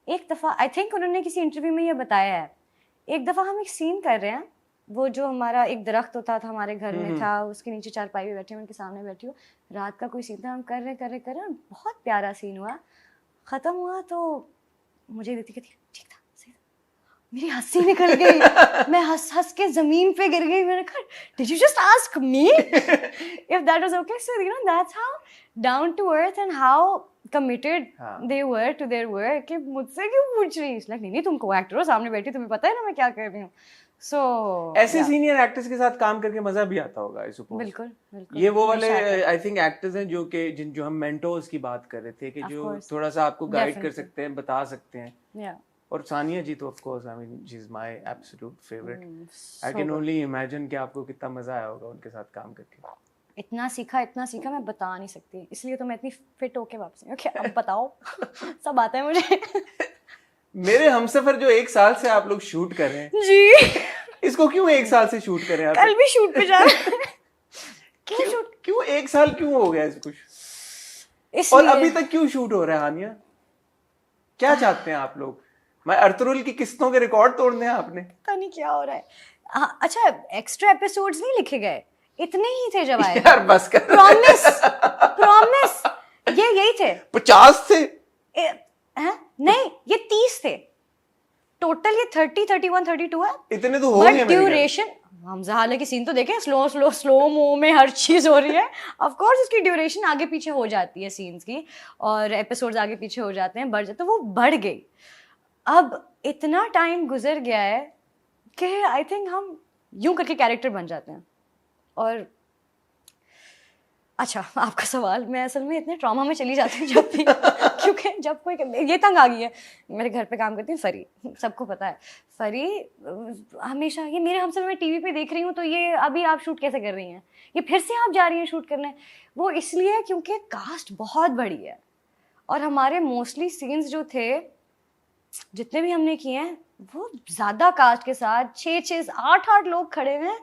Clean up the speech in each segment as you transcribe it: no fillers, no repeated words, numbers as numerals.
एक दफ़ा I think उन्होंने किसी इंटरव्यू में ये बताया है, एक दफ़ा हम एक सीन कर रहे हैं, वो जो हमारा एक दरख्त होता था हमारे घर में था, उसके नीचे चारपाई पे बैठी हूँ, उनके सामने बैठी हूँ, रात का कोई सीन था, हम कर रहे बहुत प्यारा सीन हुआ, ख़त्म हुआ तो मुझे देती कहती ठीक था, सही था, मेरी हंसी निकल गई मैं हंस के ज़मीन पे गिर गई, मैंने कहा did you just ask me if that was okay, so you know that's how down to earth and how committed they were to their work कि मुझसे क्यों पूछ रही है, like नहीं तुम एक्टर हो, सामने बैठी, तुम्हें पता है ना मैं क्या कर रही हूँ. So ऐसे सीनियर एक्टर्स के साथ काम करके मजा भी आता होगा आई सपोज. बिल्कुल. ये वो वाले आई थिंक एक्टर्स हैं जो कि जो हम मेंटोर्स की बात कर रहे थे कि जो थोड़ा सा आपको गाइड कर सकते हैं, बता सकते हैं. और सानिया जी तो of course I mean she is my absolute favourite. I can only imagine कि आपको कितना मजा आया होगा उनके साथ काम करके. इतना सीखा मैं बता नहीं सकती, इसलिए तो मैं इतनी फिट होके वापस आई हूं. अब बताओ सब आता है मुझे. मेरे हमसफर जो 1 साल से आप लोग शूट कर रहे हैं जी, इसको क्यों 1 साल से शूट कर रहे हैं आप? कल भी शूट पे जा रहे हैं. क्यों 1 साल क्यों हो गया इसको? और अभी तक क्यों शूट हो रहा है हानिया? क्या चाहते हैं आप लोग? मैं अर्तुरुल की किस्तों के रिकॉर्ड तोड़ने हैं आपने? पता नहीं क्या हो रहा है. अच्छा एक्स्ट्रा एपिसोड्स नहीं लिखे गए, इतने ही थे जब आए. यार बस कर. प्रॉमिस ये यही थे. 50 थे. नहीं ये 30 थे टोटल, ये 30, 31, 32 है. इतने तो हो गए. ड्यूरेशन हमजा हाल की सीन तो देखें, स्लो मो में हर चीज हो रही है. ऑफ कोर्स इसकी ड्यूरेशन आगे पीछे हो जाती है सीन्स की, और एपिसोड्स आगे पीछे हो जाते हैं, बढ़ जाते, तो वो बढ़ गई. अब इतना टाइम गुजर गया है कि आई थिंक हम यूं करके कैरेक्टर बन जाते हैं. और अच्छा आपका सवाल, मैं असल में इतने ट्रॉमा में चली जाती हूँ जब भी क्योंकि जब कोई ये तंग आ गई है. मेरे घर पे काम करती है फरी, सबको पता है फरी. हमेशा ये मेरे हमसे मैं टीवी पे देख रही हूँ तो ये अभी आप शूट कैसे कर रही हैं, ये फिर से आप जा रही हैं शूट करने. वो इसलिए क्योंकि कास्ट बहुत बड़ी है, और हमारे मोस्टली सीन्स जो थे जितने भी हमने किए हैं वो ज़्यादा कास्ट के साथ 6, 8 लोग खड़े हैं.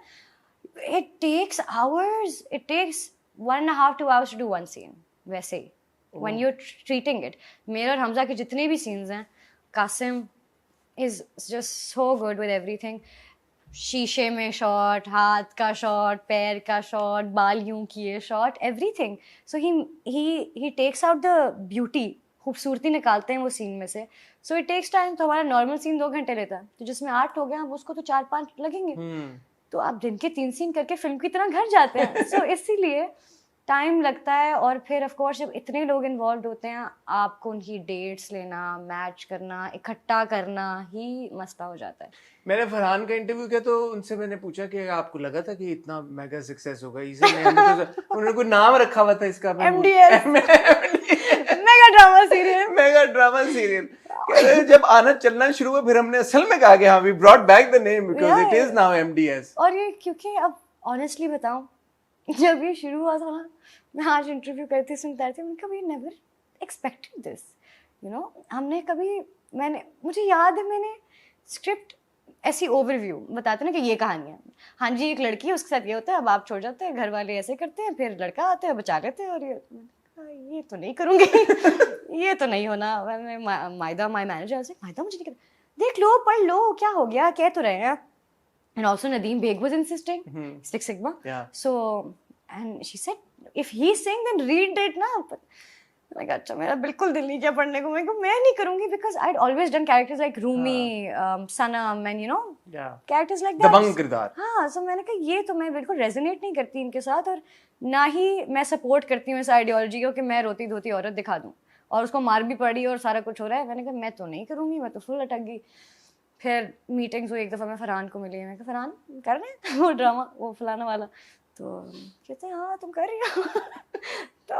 It takes hours. It takes 1.5 to 2 hours to do one scene. वैसे ही when you're treating it. मेरे और हमजा के जितने भी scenes हैं, Qasim is just so good with everything. शीशे में शॉट, हाथ का शॉट, पैर का शॉट, बाल यूं किए shot, everything. So he takes out the beauty. खूबसूरती निकालते हैं वो सीन में से. So it takes time. तो हमारा नॉर्मल सीन 2 घंटे लेता है, तो जिसमें 8 हो गया, अब उसको तो 4-5 लगेंगे. तो आप दिन के 3 सीन करके फिल्म की तरह घर जाते हैं. सो इसीलिए टाइम लगता है. और फिर ऑफ कोर्स जब इतने लोग इन्वॉल्व होते हैं, आपको उनकी डेट्स लेना, मैच करना, इकट्ठा करना ही मसला हो जाता है. मैंने फरहान का इंटरव्यू किया तो उनसे मैंने पूछा कि आपको लगा था कि इतना मेगा सक्सेस होगा इजीली? उन्होंने कोई नाम रखा हुआ था इसका, MDS मेगा ड्रामा सीरियल. जब आना चलना शुरू हुआ फिर हमने असल में कहा कि हाँ we brought back the name because it is now MDS. और ये क्योंकि अब ऑनेस्टली बताऊं, जब ये शुरू हुआ था ना, मैं आज इंटरव्यू करती सुनता थी, मैंने कभी never expected this, you know. हमने कभी मुझे याद है मैंने स्क्रिप्ट ऐसी ओवरव्यू बताते ना कि ये कहानी है, हाँ जी एक लड़की है उसके साथ ये होता है, अब आप छोड़ जाते हैं, घर वाले ऐसे करते हैं, फिर लड़का आता है बचा लेते हैं, और ये तो नहीं करूँगी ये तो नहीं होना. मायदा माय मैनेजर से, मायदा मुझे नहीं, देख लो पढ़ लो क्या हो गया, कह तो रहे हैं. And also Nadeem Beg was insisting, Six Sigma. Yeah. So and she said if he's saying then read it ना. मैं कहा अच्छा मेरा बिल्कुल दिल नहीं किया पढ़ने को, मैं नहीं करूँगी, because I'd always done characters like Rumi, Sanam, and you know characters like that. दबंग किरदार. हाँ, so मैंने कहा ये तो मैं बिल्कुल रेजोनेट नहीं करती इनके साथ, और ना ही मैं सपोर्ट करती हूँ इस आइडियोलॉजी को कि मैं रोती धोती औरत दिखा दूँ और उसको मार भी पड़ी और सारा कुछ हो रहा है. मैंने कहा मैं तो नहीं करूँगी, मैं तो फुल अटक गई. फिर मीटिंग्स हुई, एक दफ़ा मैं फरहान को मिली, मैं कहा फरहान कर रहे हैं वो ड्रामा वो फलाना वाला, तो कहते हैं हाँ तुम कर रही हो तो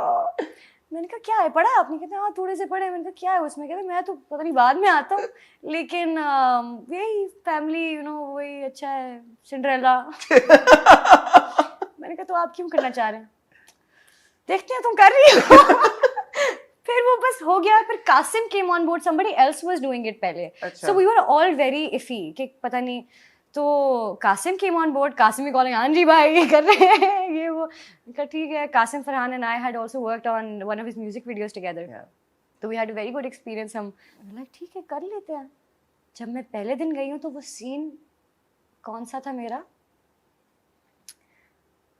मैंने कहा क्या है पढ़ा आपने? कहते हैं हाँ थोड़े से पढ़े. मैंने कहा क्या है उसमें? कहते मैं तो पता नहीं बाद में आता हूँ, लेकिन यही फैमिली यू नो वही अच्छा है, सिंड्रेला मैंने कहा तो आप क्यों करना चाह रहे हैं? देखते हैं तुम कर रही हो फिर वो बस हो गया. फिर Kasim came on board, somebody else was doing it पहले, so we were all very iffy कि पता नहीं. तो Kasim came on board, Kasim he calling हाँ जी भाई ये कर रहे हैं ये वो. ठीक है. Kasim, Farhan and I had also worked on one of his music videos together. तो we had a very good experience. हम लाइक ठीक है कर लेते हैं. जब मैं पहले दिन गई हूँ तो वो सीन कौन सा था मेरा,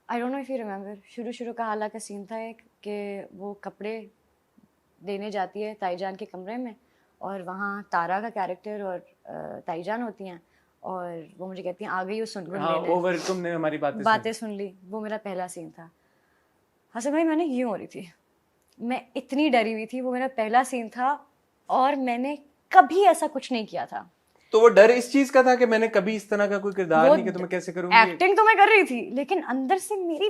I don't know if you remember. शुरू का हाला का सीन था एक कि वो कपड़े देने जाती है ताईजान के कमरे में, और वहाँ तारा का कैरेक्टर और ताईजान होती हैं, और वो मुझे कहती हैं आ गई हो सुनगुन लेने. ओवर तुमने हमारी बातें सुन ली. वो मेरा पहला सीन था. हसन भाई मैंने यूँ हो रही थी, मैं इतनी डरी हुई थी. वो मेरा पहला सीन था और मैंने कभी ऐसा कुछ नहीं किया था. तो वो डर इस चीज का था कि मैंने कभी इस तरह का कोई किरदार नहीं किया तो मैं कैसे करूंगी. एक्टिंग तो मैं कर रही थी लेकिन अंदर से मेरी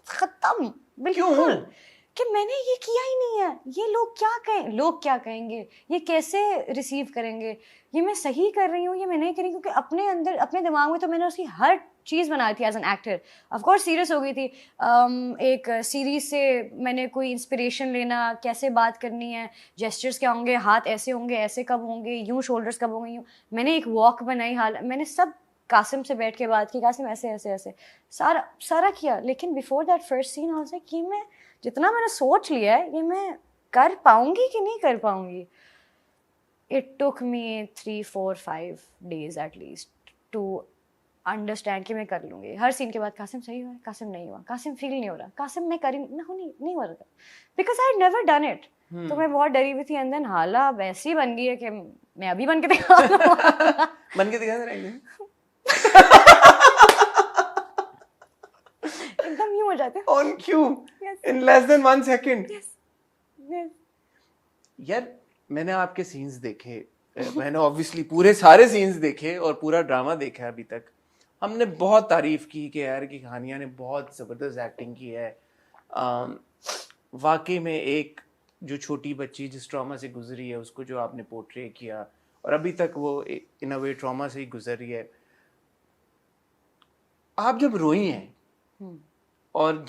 खत्म बिल्कुल कि मैंने ये किया ही नहीं है. ये लोग क्या कहेंगे, ये कैसे रिसीव करेंगे, ये मैं सही कर रही हूँ, ये मैं नहीं कर रही. क्योंकि अपने अंदर अपने दिमाग में तो मैंने उसकी हर चीज़ बना थी as an actor. Of course serious हो गई थी. एक सीरीज से मैंने कोई इंस्पिरेशन लेना, कैसे बात करनी है, जेस्चर्स क्या होंगे, हाथ ऐसे होंगे, ऐसे कब होंगे, यूँ शोल्डर्स कब होंगे, यूँ. मैंने एक वॉक बनाई, मैंने सब कासिम से बैठ के बात की, कासिम ऐसे ऐसे ऐसे सारा किया. लेकिन before that first scene I was like ये मैं जितना मैंने सोच लिया है ये मैं कर पाऊंगी कि नहीं कर पाऊंगी. It took me 3-4-5 days at least to understand कि मैं कर लूँगी. हर सीन के बाद कासिम सही हुआ, कासिम नहीं हुआ, कासिम फील नहीं हो रहा, कासिम मैं करी नहीं हो रहा था, because I had never done it. तो मैं बहुत डरी हुई थी. एंड देन हाला वैसी बन गई है कि मैं अभी बन के दिखा बन के दिखा रही एकदम यूं हो जाते हैं on Q in less than 1 second. यार मैंने आपके सीन्स देखे, मैंने ऑब्वियसली पूरे सारे सीन्स देखे और पूरा ड्रामा देखा है अभी तक. हमने बहुत तारीफ की कि यार की कहानियां ने बहुत ज़बरदस्त एक्टिंग की है. वाकई में एक जो छोटी बच्ची जिस ट्रॉमा से गुजरी है उसको जो आपने पोर्ट्रे किया और अभी तक वो इन अ वे ट्रॉमा से ही गुजर रही है. आप जब रोई हैं और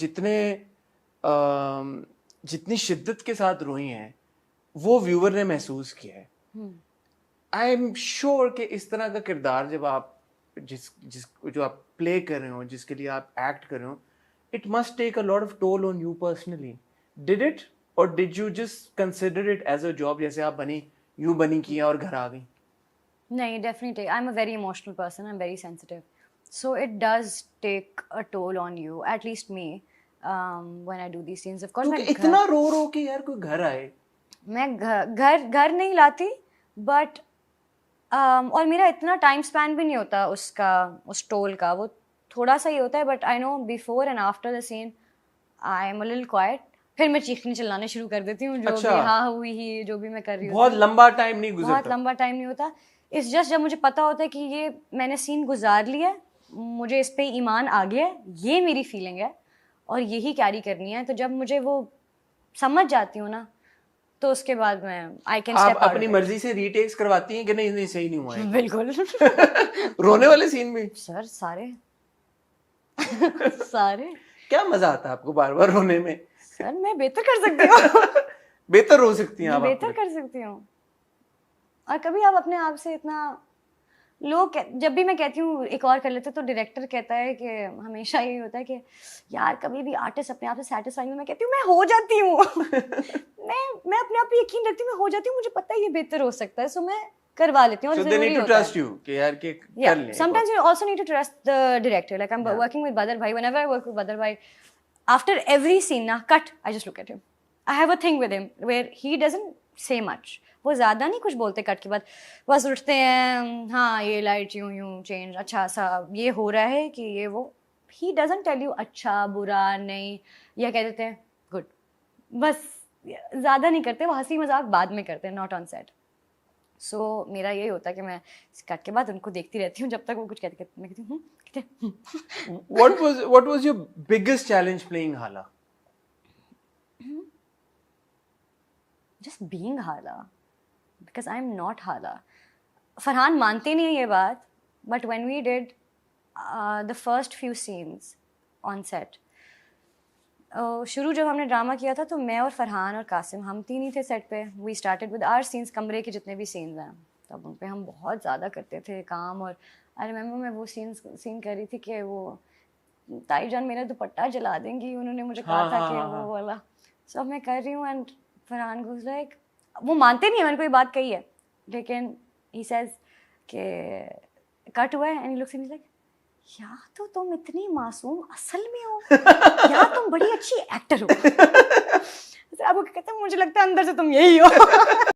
जितनी शिद्दत के साथ रोई हैं वो व्यूअर ने महसूस किया है. आई एम श्योर कि इस तरह का किरदार जब आप जो आप प्ले कर रहे हो, जिसके लिए आप एक्ट कर रहे हो, it must take a lot of toll on you personally. Did it or did you just consider it as a job, जैसे आप बनी किया और घर आ गई? नहीं, definitely I am a very emotional person, I am very sensitive, so it does take a toll on you, at least me, when I do these scenes. Of course, मैं इतना रो के यार कोई घर आए, मैं घर नहीं लाती, but और मेरा इतना टाइम स्पैन भी नहीं होता उस टोल का, वो थोड़ा सा ही होता है. But I know before and after the scene I am a little quiet. फिर मैं चीखने चिल्लाने शुरू कर देती हूँ, जो भी हाँ हुई ही, जो भी मैं कर रही हूँ. बहुत लंबा टाइम नहीं गुजरता, बहुत लंबा टाइम नहीं होता. इट्स जस्ट जब मुझे पता होता है कि ये मैंने सीन गुजार लिया, मुझे इस पे ईमान आ गया है, ये मेरी फीलिंग है और यही कैरी करनी है, तो जब मुझे वो समझ जाती हूँ ना, तो उसके बाद मैं आई कैन स्टेप आउट. आप अपनी मर्जी से रीटेक्स करवाती हैं कि नहीं सही नहीं हुआ है? बिल्कुल. रोने वाले सीन में सर सारे क्या मजा आता है आपको बार बार रोने में? सर मैं बेहतर कर सकती हूँ. बेहतर हो सकती हैं आप? बेहतर कर सकती हूँ. और कभी आप अपने आप से इतना, लोग जब भी मैं कहती हूँ एक और कर लेते तो डायरेक्टर कहता है कि हमेशा यही होता है कि यार कभी भी आर्टिस्ट अपने आप से सेटिस्फाई, मैं कहती हूँ मैं हो जाती हूँ. मैं अपने आप पे यकीन रखती हूँ, मैं हो जाती हूँ, मुझे पता है ये बेहतर हो सकता है, सो मैं करवा लेती हूँ. So they need to trust you कि यार कि कर लें. Sometimes you also need to trust the director. Like I'm working with Badar Bhai. Whenever I work with Badar Bhai, after every scene ना cut, I just look at him. I have a thing with him where he doesn't say much. वो ज़्यादा नहीं कुछ बोलते cut के बाद, बस उठते हैं, हाँ ये लाइट यूँ चेंज, अच्छा सा ये हो रहा है कि ये वो. ही डजंट टेल यू अच्छा बुरा नहीं, या कह देते हैं गुड, बस ज़्यादा नहीं करते. वो हंसी मजाक बाद में करते हैं, नॉट ऑन सेट. सो मेरा यही होता है कि मैं कट के बाद उनको देखती रहती हूँ जब तक वो कुछ कहते मैं कहती हूँ. What was your biggest challenge playing Hala? Just being Hala. Because I'm not Hala. Farhan मानते नहीं है ये बात, but when we did the first few scenes on set, शुरू जब हमने ड्रामा किया था तो मैं और फरहान और कासिम हम तीन ही थे सेट पे. We started with our scenes, कमरे के जितने भी सीन्स हैं तब उन पे हम बहुत ज़्यादा करते थे काम. और आई रिमेंबर मैं वो सीन कर रही थी कि वो ताई जान मेरा दुपट्टा जला देंगी, उन्होंने मुझे कहा था कि वो वाला. सो मैं कर रही हूँ एंड फरहान गोज़ लाइक वो मानते नहीं है मैंने कोई बात कही है, लेकिन ही सेज कि कट हुआ है and he looks and like या तो तुम इतनी मासूम असल में हो या तुम बड़ी अच्छी एक्टर हो। अब वो कहते हैं मुझे लगता है अंदर से तुम यही हो।